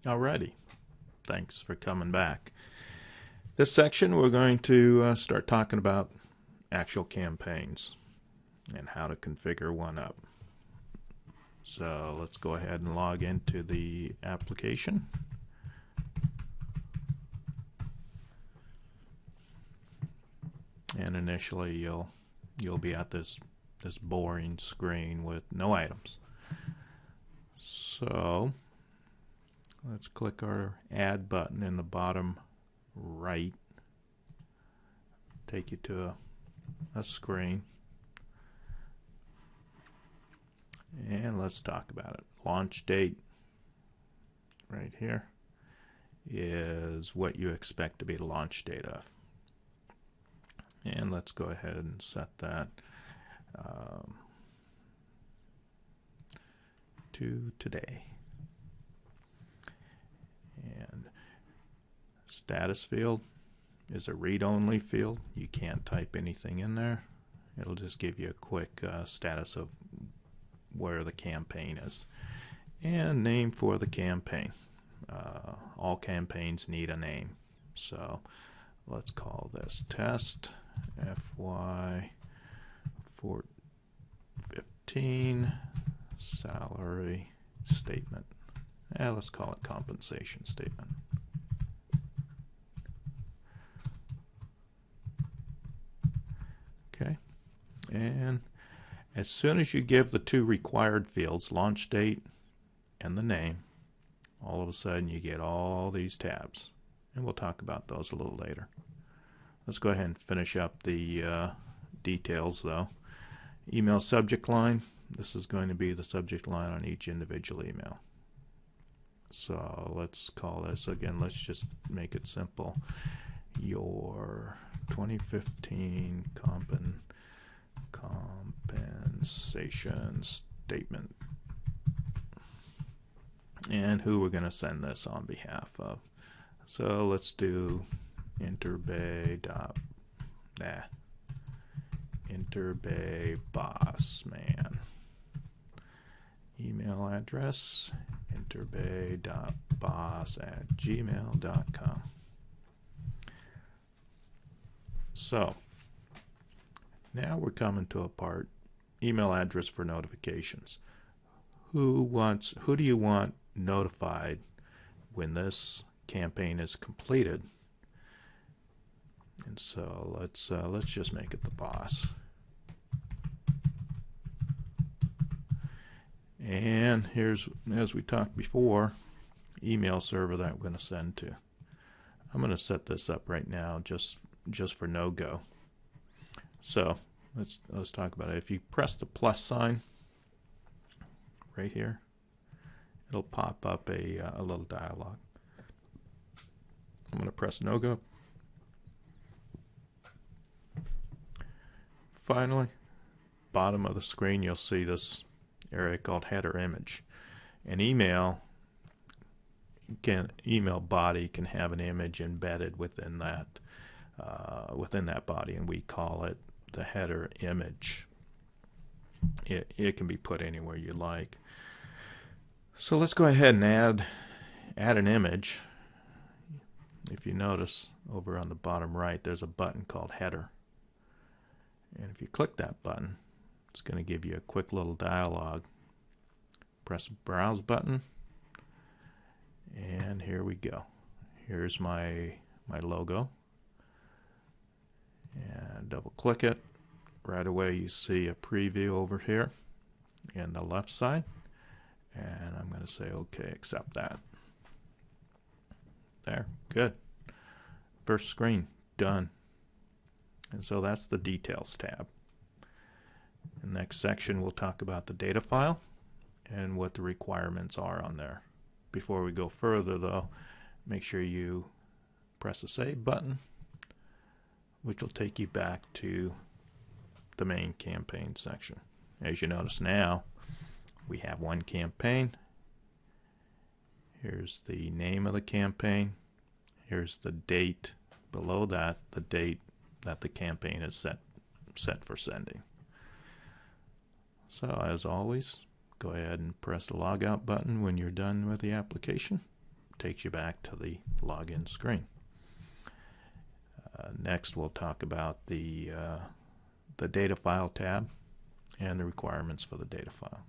Alrighty, thanks for coming back. This section we're going to start talking about actual campaigns and how to configure one up. So let's go ahead and log into the application. And initially you'll be at this boring screen with no items. So let's click our add button in the bottom right. Take you to a screen. And let's talk about it. Launch date right here is what you expect to be the launch date of. And let's go ahead and set that to today. And status field is a read-only field. You can't type anything in there. It'll just give you a quick status of where the campaign is. And name for the campaign. All campaigns need a name. So let's call this test FY 15 salary statement. Let's call it compensation statement. Okay, and as soon as you give the two required fields, launch date and the name, all of a sudden you get all these tabs, and we'll talk about those a little later. Let's go ahead and finish up the details though. Email subject line, this is going to be the subject line on each individual email. So let's call this, again, let's just make it simple. Your 2015 compensation statement. And who we're going to send this on behalf of. So let's do Interbay boss man. Email address interbay.boss@gmail.com. So now we're coming to a part, email address for notifications. Who do you want notified when this campaign is completed? And so let's just make it the boss. And here's, as we talked before, email server that I'm going to send to. I'm going to set this up right now just for no-go. So let's talk about it. If you press the plus sign right here, it'll pop up a little dialog. I'm going to press no-go. Finally, bottom of the screen, you'll see this area called header image. An email body can have an image embedded within that body, and we call it the header image. It can be put anywhere you like. So let's go ahead and add an image. If you notice over on the bottom right, there's a button called header. And if you click that button, it's going to give you a quick little dialog. Press the browse button, and here we go. Here's my logo. And double click it. Right away you see a preview over here in the left side. And I'm going to say okay, accept that. There, good. First screen, done. And so that's the details tab. In the next section we'll talk about the data file and what the requirements are on there. Before we go further though, make sure you press the save button, which will take you back to the main campaign section. As you notice now, we have one campaign Here's the name of the campaign. Here's the date below that, the date that the campaign is set for sending. So as always, go ahead and press the logout button when you're done with the application. It takes you back to the login screen. Next we'll talk about the data file tab and the requirements for the data file.